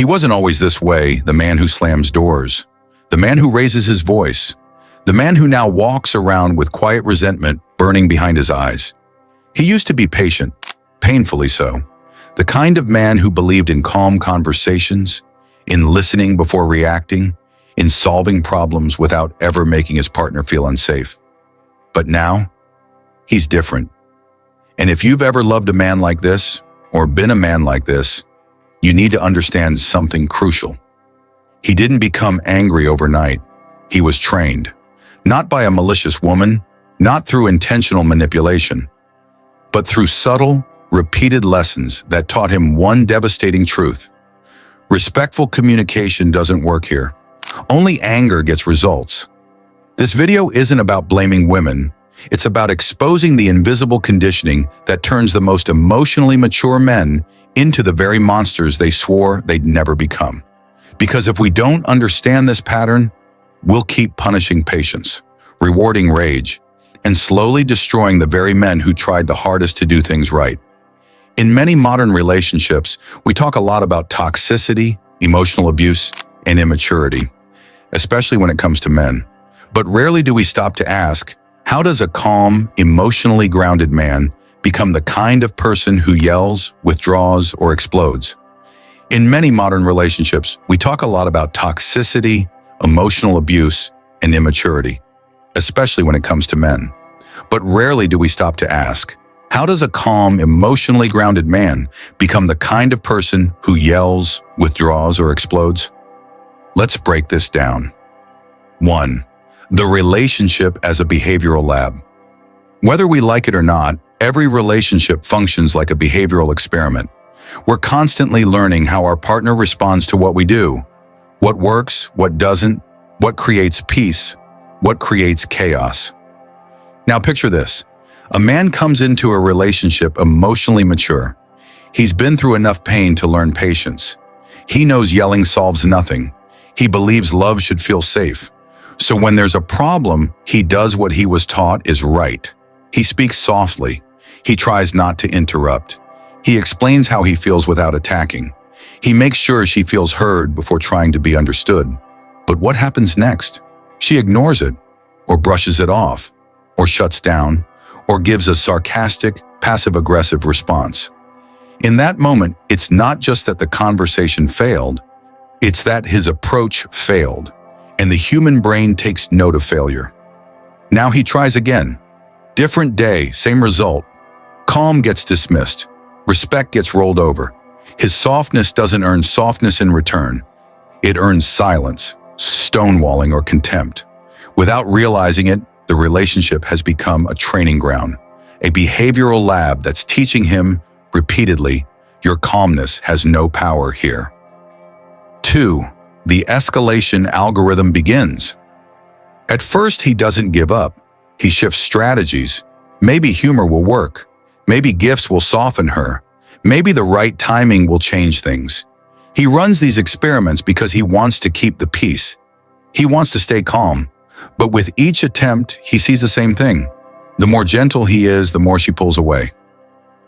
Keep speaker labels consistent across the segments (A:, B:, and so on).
A: He wasn't always this way, the man who slams doors, the man who raises his voice, the man who now walks around with quiet resentment burning behind his eyes. He used to be patient, painfully so, the kind of man who believed in calm conversations, in listening before reacting, in solving problems without ever making his partner feel unsafe. But now, he's different. And if you've ever loved a man like this, or been a man like this, you need to understand something crucial. He didn't become angry overnight. He was trained, not by a malicious woman, not through intentional manipulation, but through subtle, repeated lessons that taught him one devastating truth. Respectful communication doesn't work here. Only anger gets results. This video isn't about blaming women. It's about exposing the invisible conditioning that turns the most emotionally mature men into the very monsters they swore they'd never become. Because if we don't understand this pattern, we'll keep punishing patience, rewarding rage, and slowly destroying the very men who tried the hardest to do things right. In many modern relationships, we talk a lot about toxicity, emotional abuse, and immaturity, especially when it comes to men. But rarely do we stop to ask, how does a calm, emotionally grounded man become the kind of person who yells, withdraws, or explodes? In many modern relationships, we talk a lot about toxicity, emotional abuse, and immaturity, especially when it comes to men. But rarely do we stop to ask, how does a calm, emotionally grounded man become the kind of person who yells, withdraws, or explodes? Let's break this down. 1. The relationship as a behavioral lab. Whether we like it or not, every relationship functions like a behavioral experiment. We're constantly learning how our partner responds to what we do, what works, what doesn't, what creates peace, what creates chaos. Now picture this. A man comes into a relationship emotionally mature. He's been through enough pain to learn patience. He knows yelling solves nothing. He believes love should feel safe. So when there's a problem, he does what he was taught is right. He speaks softly. He tries not to interrupt. He explains how he feels without attacking. He makes sure she feels heard before trying to be understood. But what happens next? She ignores it, or brushes it off, or shuts down, or gives a sarcastic, passive-aggressive response. In that moment, it's not just that the conversation failed, it's that his approach failed, and the human brain takes note of failure. Now he tries again. Different day, same result. Calm gets dismissed. Respect gets rolled over. His softness doesn't earn softness in return. It earns silence, stonewalling, or contempt. Without realizing it, the relationship has become a training ground, a behavioral lab that's teaching him repeatedly, your calmness has no power here. 2. The escalation algorithm begins. At first, he doesn't give up. He shifts strategies. Maybe humor will work. Maybe gifts will soften her. Maybe the right timing will change things. He runs these experiments because he wants to keep the peace. He wants to stay calm. But with each attempt, he sees the same thing. The more gentle he is, the more she pulls away.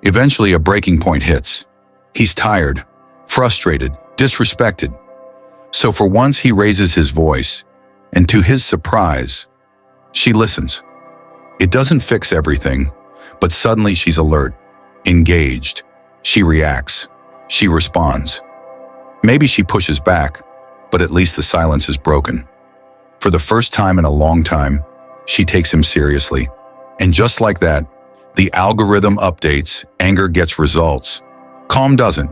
A: Eventually, a breaking point hits. He's tired, frustrated, disrespected. So for once, he raises his voice, and to his surprise, she listens. It doesn't fix everything, but suddenly she's alert, engaged. She reacts. She responds. Maybe she pushes back, but at least the silence is broken. For the first time in a long time, she takes him seriously. And just like that, the algorithm updates, anger gets results. Calm doesn't.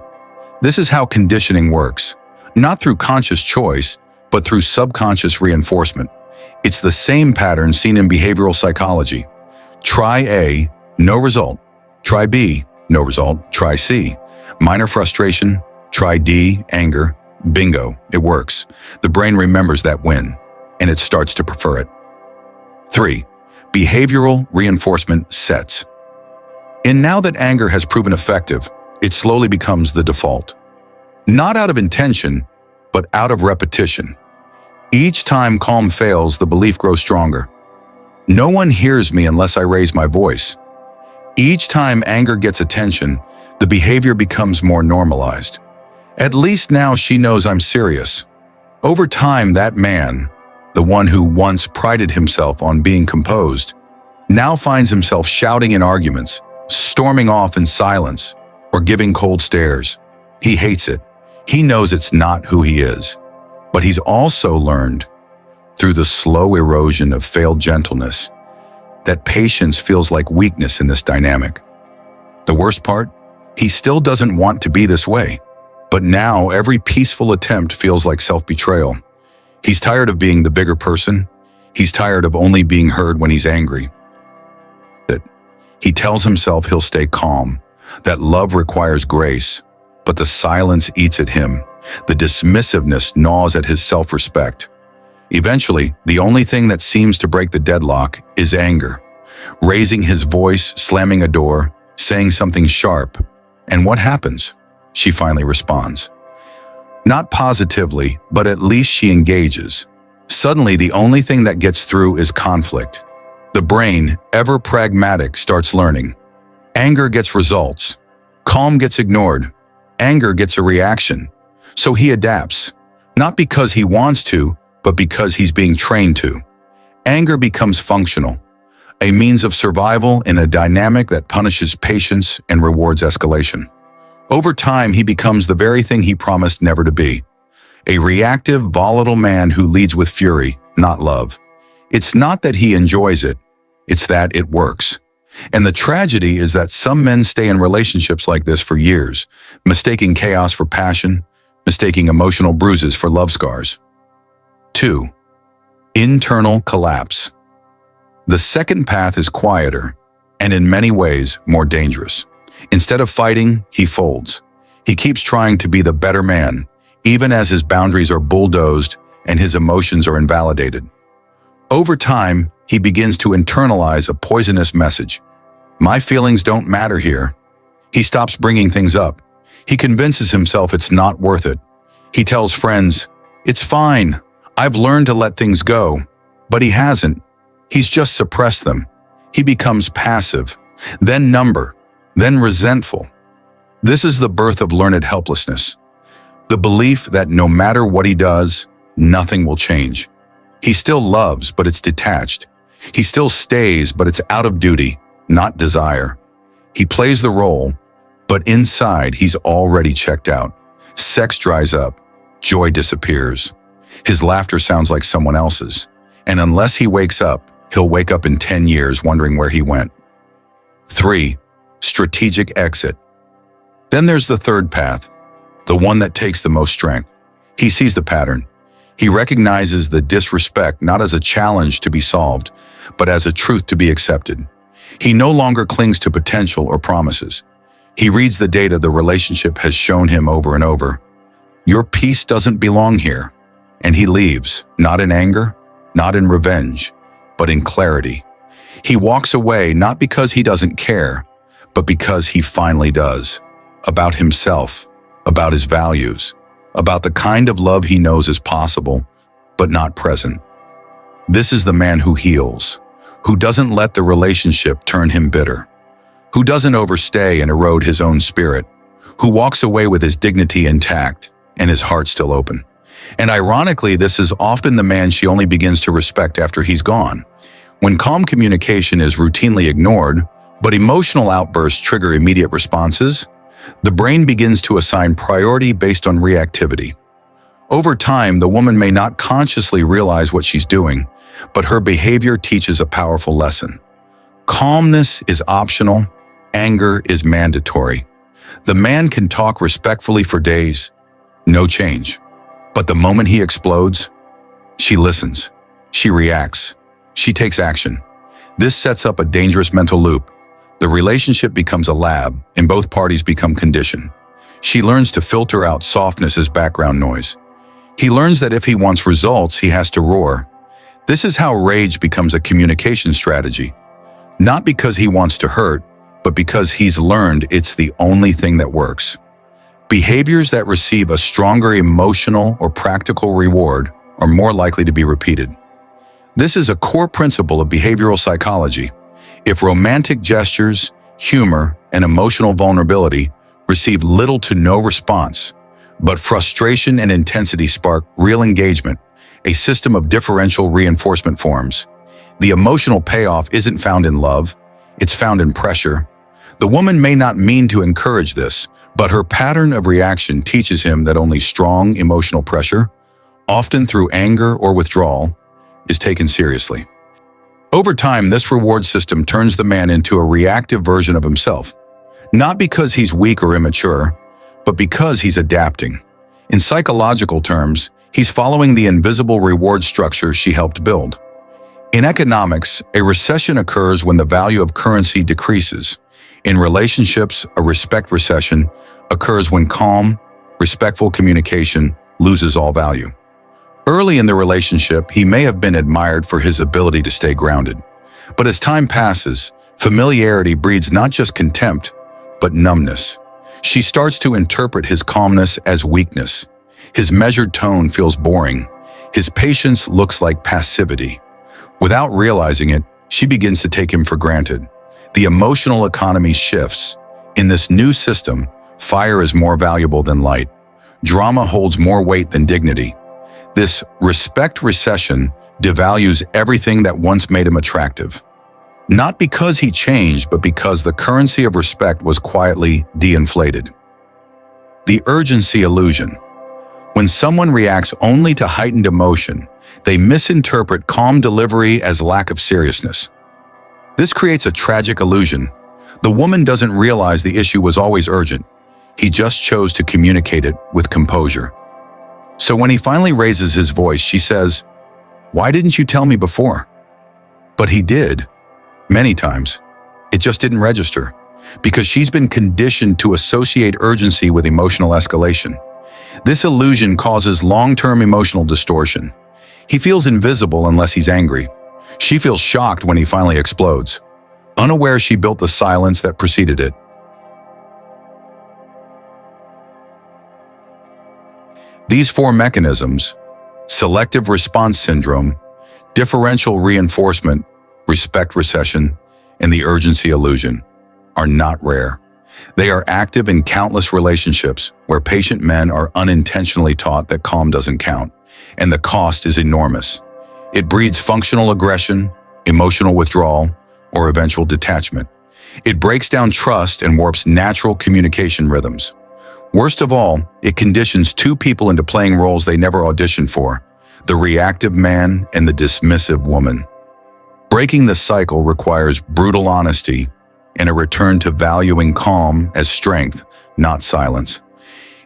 A: This is how conditioning works. Not through conscious choice, but through subconscious reinforcement. It's the same pattern seen in behavioral psychology. Try A, no result. Try B, no result. Try C, minor frustration. Try D, anger. Bingo, it works. The brain remembers that win, and it starts to prefer it. 3. Behavioral reinforcement sets. And now that anger has proven effective, it slowly becomes the default. Not out of intention, but out of repetition. Each time calm fails, the belief grows stronger. No one hears me unless I raise my voice. Each time anger gets attention, the behavior becomes more normalized. At least now she knows I'm serious. Over time, that man, the one who once prided himself on being composed, now finds himself shouting in arguments, storming off in silence, or giving cold stares. He hates it. He knows it's not who he is. But he's also learned, through the slow erosion of failed gentleness, that patience feels like weakness in this dynamic. The worst part? He still doesn't want to be this way. But now every peaceful attempt feels like self-betrayal. He's tired of being the bigger person. He's tired of only being heard when he's angry. He tells himself he'll stay calm, that love requires grace, but the silence eats at him. The dismissiveness gnaws at his self-respect. Eventually, the only thing that seems to break the deadlock is anger. Raising his voice, slamming a door, saying something sharp. And what happens? She finally responds. Not positively, but at least she engages. Suddenly, the only thing that gets through is conflict. The brain, ever pragmatic, starts learning. Anger gets results. Calm gets ignored. Anger gets a reaction. So he adapts, not because he wants to, but because he's being trained to. Anger becomes functional, a means of survival in a dynamic that punishes patience and rewards escalation. Over time, he becomes the very thing he promised never to be. A reactive, volatile man who leads with fury, not love. It's not that he enjoys it, it's that it works. And the tragedy is that some men stay in relationships like this for years, mistaking chaos for passion, mistaking emotional bruises for love scars. 2. Internal collapse. The second path is quieter, and in many ways more dangerous. Instead of fighting, he folds. He keeps trying to be the better man, even as his boundaries are bulldozed and his emotions are invalidated. Over time, he begins to internalize a poisonous message. My feelings don't matter here. He stops bringing things up. He convinces himself it's not worth it. He tells friends, it's fine. I've learned to let things go. But he hasn't. He's just suppressed them. He becomes passive, then number, then resentful. This is the birth of learned helplessness. The belief that no matter what he does, nothing will change. He still loves, but it's detached. He still stays, but it's out of duty, not desire. He plays the role, but inside he's already checked out. Sex dries up, joy disappears. His laughter sounds like someone else's. And unless he wakes up, he'll wake up in 10 years wondering where he went. 3. Strategic exit. Then there's the third path, the one that takes the most strength. He sees the pattern. He recognizes the disrespect not as a challenge to be solved, but as a truth to be accepted. He no longer clings to potential or promises. He reads the data the relationship has shown him over and over. Your peace doesn't belong here. And he leaves, not in anger, not in revenge, but in clarity. He walks away not because he doesn't care, but because he finally does. About himself, about his values, about the kind of love he knows is possible, but not present. This is the man who heals, who doesn't let the relationship turn him bitter, who doesn't overstay and erode his own spirit, who walks away with his dignity intact and his heart still open. And ironically, this is often the man she only begins to respect after he's gone. When calm communication is routinely ignored, but emotional outbursts trigger immediate responses, the brain begins to assign priority based on reactivity. Over time, the woman may not consciously realize what she's doing, but her behavior teaches a powerful lesson. Calmness is optional, anger is mandatory. The man can talk respectfully for days, no change. But the moment he explodes, she listens, she reacts, she takes action. This sets up a dangerous mental loop. The relationship becomes a lab, and both parties become conditioned. She learns to filter out softness as background noise. He learns that if he wants results, he has to roar. This is how rage becomes a communication strategy. Not because he wants to hurt, but because he's learned it's the only thing that works. Behaviors that receive a stronger emotional or practical reward are more likely to be repeated. This is a core principle of behavioral psychology. If romantic gestures, humor, and emotional vulnerability receive little to no response, But frustration and intensity spark real engagement. A system of differential reinforcement forms. The emotional payoff isn't found in love, it's found in pressure. The woman may not mean to encourage this, but her pattern of reaction teaches him that only strong emotional pressure, often through anger or withdrawal, is taken seriously. Over time, this reward system turns the man into a reactive version of himself, not because he's weak or immature, but because he's adapting. In psychological terms, he's following the invisible reward structure she helped build. In economics, a recession occurs when the value of currency decreases. In relationships, a respect recession occurs when calm, respectful communication loses all value. Early in the relationship, he may have been admired for his ability to stay grounded. But as time passes, familiarity breeds not just contempt, but numbness. She starts to interpret his calmness as weakness. His measured tone feels boring. His patience looks like passivity. Without realizing it, she begins to take him for granted. The emotional economy shifts. In this new system, fire is more valuable than light. Drama holds more weight than dignity. This respect recession devalues everything that once made him attractive. Not because he changed, but because the currency of respect was quietly de-inflated. The urgency illusion. When someone reacts only to heightened emotion, they misinterpret calm delivery as lack of seriousness. This creates a tragic illusion. The woman doesn't realize the issue was always urgent. He just chose to communicate it with composure. So when he finally raises his voice, she says, "Why didn't you tell me before?" But he did, many times. It just didn't register, because she's been conditioned to associate urgency with emotional escalation. This illusion causes long-term emotional distortion. He feels invisible unless he's angry. She feels shocked when he finally explodes, unaware she built the silence that preceded it. These four mechanisms, selective response syndrome, differential reinforcement, respect recession, and the urgency illusion, are not rare. They are active in countless relationships where patient men are unintentionally taught that calm doesn't count, and the cost is enormous. It breeds functional aggression, emotional withdrawal, or eventual detachment. It breaks down trust and warps natural communication rhythms. Worst of all, it conditions two people into playing roles they never auditioned for, the reactive man and the dismissive woman. Breaking this cycle requires brutal honesty and a return to valuing calm as strength, not silence.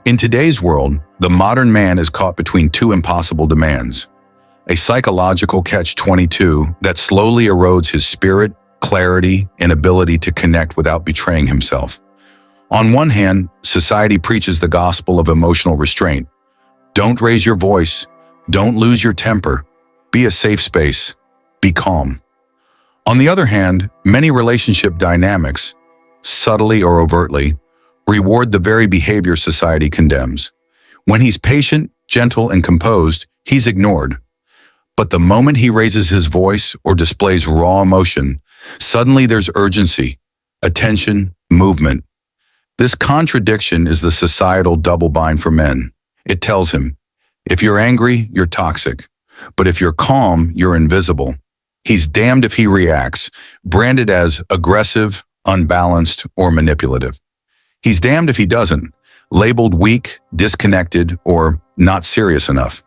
A: In today's world, the modern man is caught between two impossible demands: a psychological catch-22 that slowly erodes his spirit, clarity, and ability to connect without betraying himself. On one hand, society preaches the gospel of emotional restraint. Don't raise your voice, don't lose your temper, be a safe space, be calm. On the other hand, many relationship dynamics, subtly or overtly, reward the very behavior society condemns. When he's patient, gentle, and composed, he's ignored. But the moment he raises his voice or displays raw emotion, suddenly there's urgency, attention, movement. This contradiction is the societal double-bind for men. It tells him, if you're angry, you're toxic. But if you're calm, you're invisible. He's damned if he reacts, branded as aggressive, unbalanced, or manipulative. He's damned if he doesn't, labeled weak, disconnected, or not serious enough.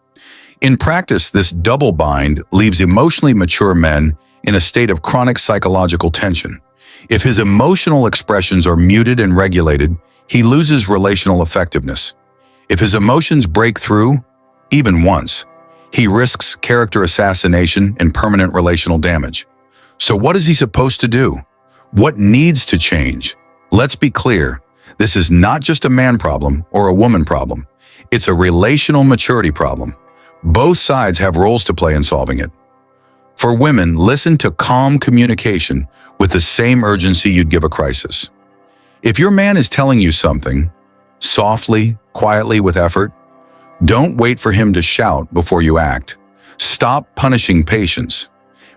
A: In practice, this double bind leaves emotionally mature men in a state of chronic psychological tension. If his emotional expressions are muted and regulated, he loses relational effectiveness. If his emotions break through, even once, he risks character assassination and permanent relational damage. So what is he supposed to do? What needs to change? Let's be clear, this is not just a man problem or a woman problem. It's a relational maturity problem. Both sides have roles to play in solving it. For women, listen to calm communication with the same urgency you'd give a crisis. If your man is telling you something, softly, quietly, with effort, don't wait for him to shout before you act. Stop punishing patience.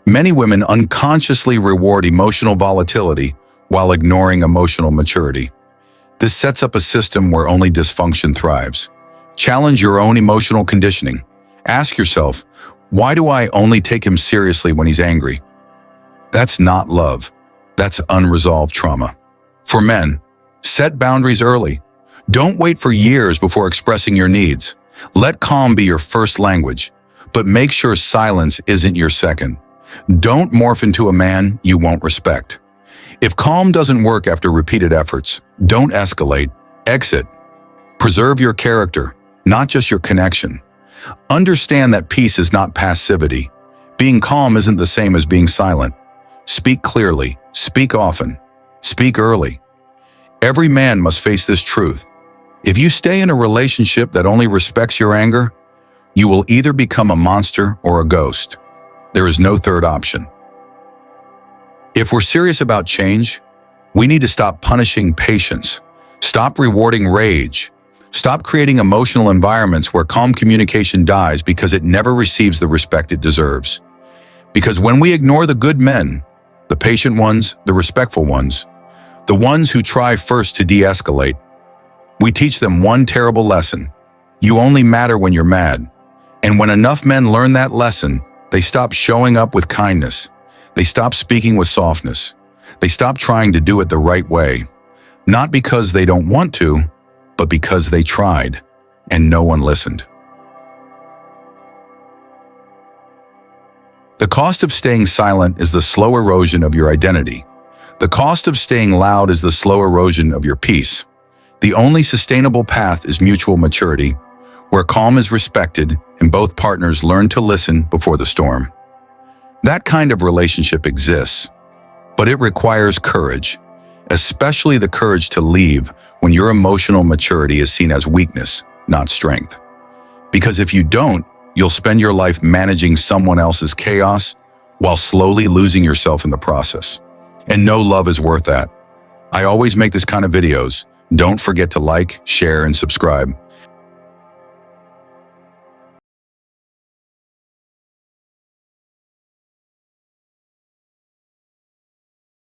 A: Many women unconsciously reward emotional volatility while ignoring emotional maturity. This sets up a system where only dysfunction thrives. Challenge your own emotional conditioning. Ask yourself, why do I only take him seriously when he's angry? That's not love. That's unresolved trauma. For men, set boundaries early. Don't wait for years before expressing your needs. Let calm be your first language, but make sure silence isn't your second. Don't morph into a man you won't respect. If calm doesn't work after repeated efforts, don't escalate, exit. Preserve your character, not just your connection. Understand that peace is not passivity. Being calm isn't the same as being silent. Speak clearly, speak often, speak early. Every man must face this truth. If you stay in a relationship that only respects your anger, you will either become a monster or a ghost. There is no third option. If we're serious about change, we need to stop punishing patience, stop rewarding rage, stop creating emotional environments where calm communication dies because it never receives the respect it deserves. Because when we ignore the good men, the patient ones, the respectful ones, the ones who try first to de-escalate, we teach them one terrible lesson. You only matter when you're mad. And when enough men learn that lesson, they stop showing up with kindness. They stop speaking with softness. They stop trying to do it the right way. Not because they don't want to, but because they tried, and no one listened. The cost of staying silent is the slow erosion of your identity. The cost of staying loud is the slow erosion of your peace. The only sustainable path is mutual maturity, where calm is respected and both partners learn to listen before the storm. That kind of relationship exists, but it requires courage, especially the courage to leave when your emotional maturity is seen as weakness, not strength. Because if you don't, you'll spend your life managing someone else's chaos while slowly losing yourself in the process. And no love is worth that. I always make this kind of videos. Don't forget to like, share, and subscribe.